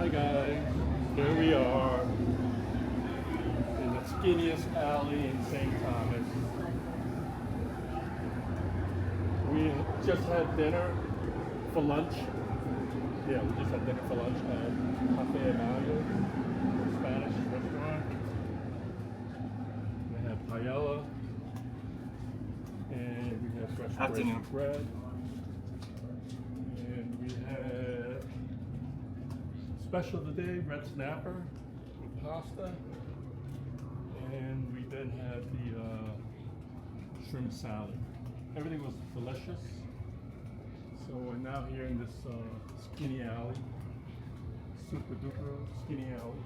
Hi guys, here we are in the skinniest alley in St. Thomas. We just had dinner for lunch. Yeah, we just had dinner for lunch at Cafe Amalia, a Spanish restaurant. We had paella and we had fresh Afternoon. bread. And we had special today, red snapper with pasta. And we then had the shrimp salad. Everything was delicious. So we're now here in this skinny alley, super duper skinny alley.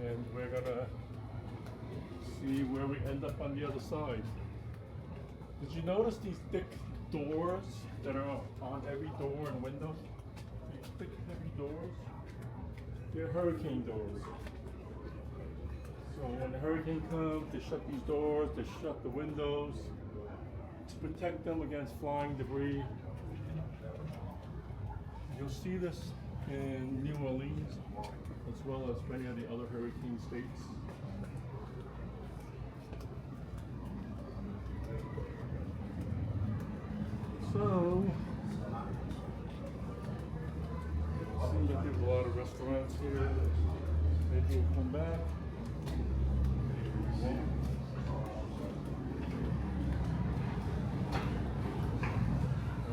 And we're gonna see where we end up on the other side. Did you notice these thick doors that are on every door and window? These thick, heavy doors? They're hurricane doors. So when the hurricane comes, they shut these doors, they shut the windows to protect them against flying debris. You'll see this in New Orleans as well as many of the other hurricane states. So, it seems like there's a lot of restaurants here. Maybe we'll come back.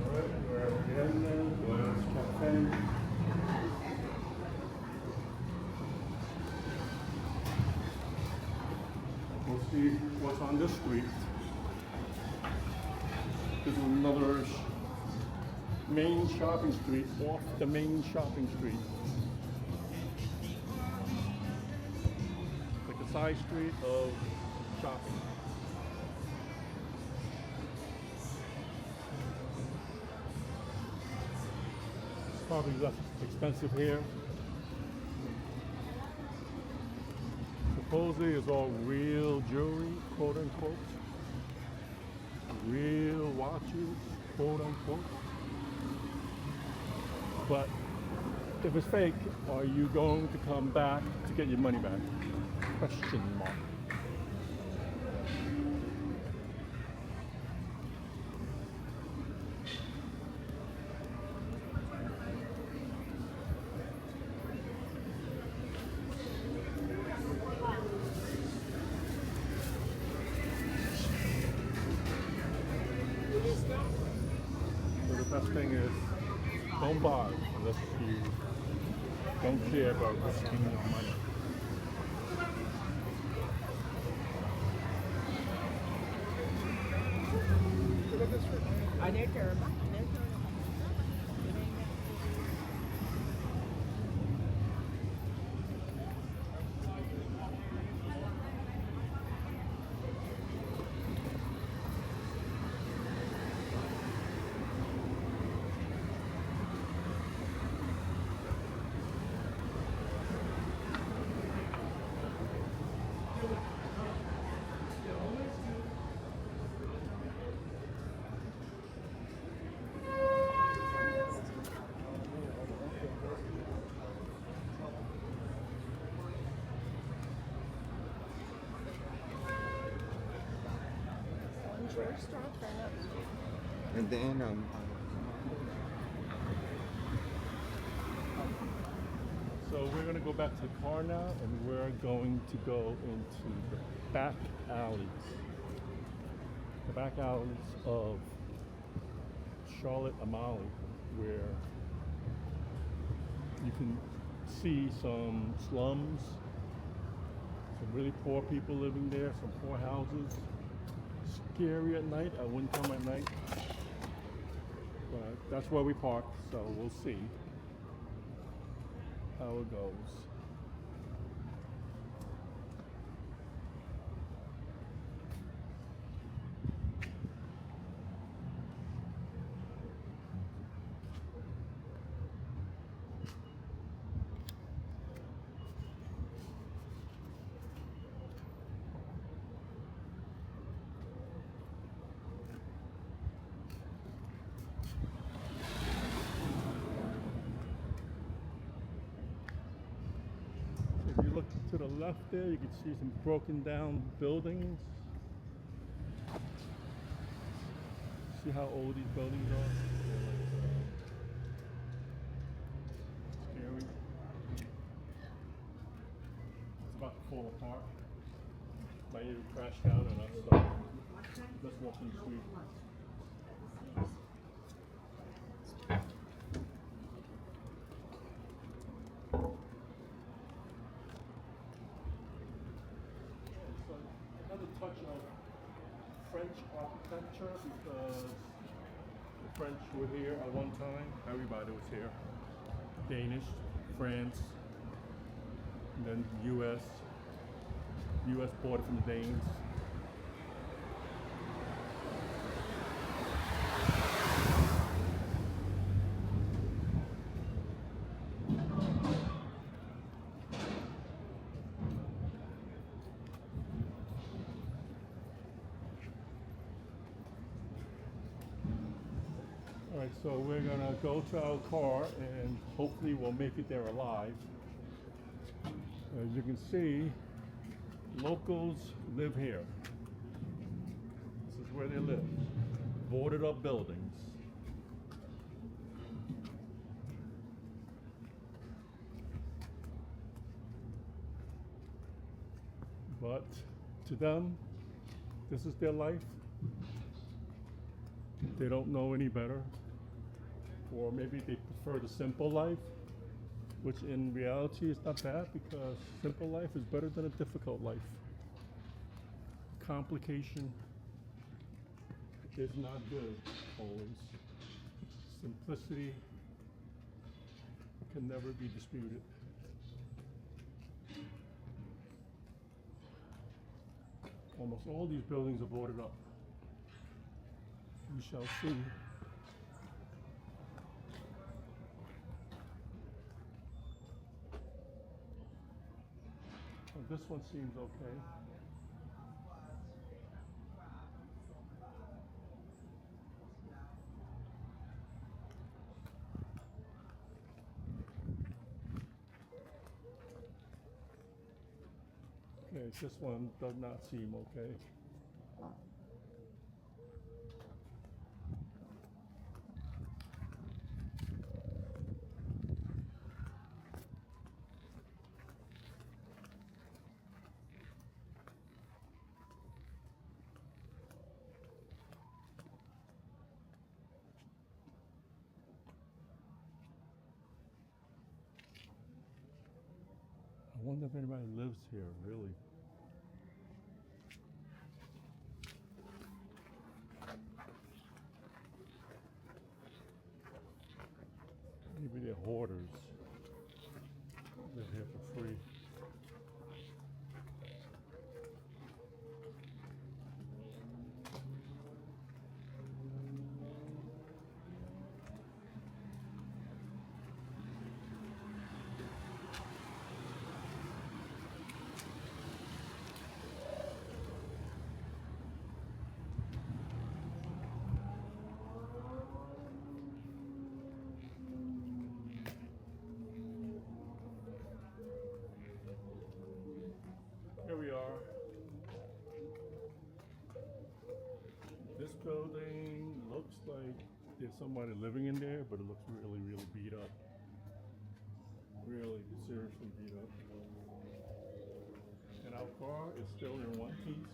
Alright, we're at the end now. Glass Cafe. We'll see what's on this street. This is another main shopping street off the main shopping street. Like a side street of shopping. It's probably less expensive here. Supposedly it's all real jewelry, quote unquote. Real watches, quote unquote. But if it's fake, are you going to come back to get your money back? Question mark. So the best thing is don't buy unless you don't care about risking your money. And then So we're going to go back to the car now, and we're going to go into the back alleys. The back alleys of Charlotte Amalie, where you can see some slums, some really poor people living there, some poor houses. Scary at night. I wouldn't come at night. But that's where we parked, so we'll see how it goes. To the left there, you can see some broken down buildings. See how old these buildings are? They're like, scary. It's about to fall apart. Might even crash down on us. So let's walk in the street. Another touch of French architecture because the French were here at one time. Everybody was here. Danish, France, and then U.S. U.S. bought it from the Danes. All right, so we're gonna go to our car and hopefully we'll make it there alive. As you can see, locals live here. This is where they live. Boarded up buildings. But to them, this is their life. They don't know any better. Or maybe they prefer the simple life, which in reality is not bad because simple life is better than a difficult life. Complication is not good always. Simplicity can never be disputed. Almost all these buildings are boarded up. We shall see. This one seems okay. Okay, this one does not seem okay. I wonder if anybody lives here, really. Maybe they're hoarders. Live here for free. Here we are. This building looks like there's somebody living in there, but it looks really, really beat up. Really, seriously beat up. And our car is still in one piece.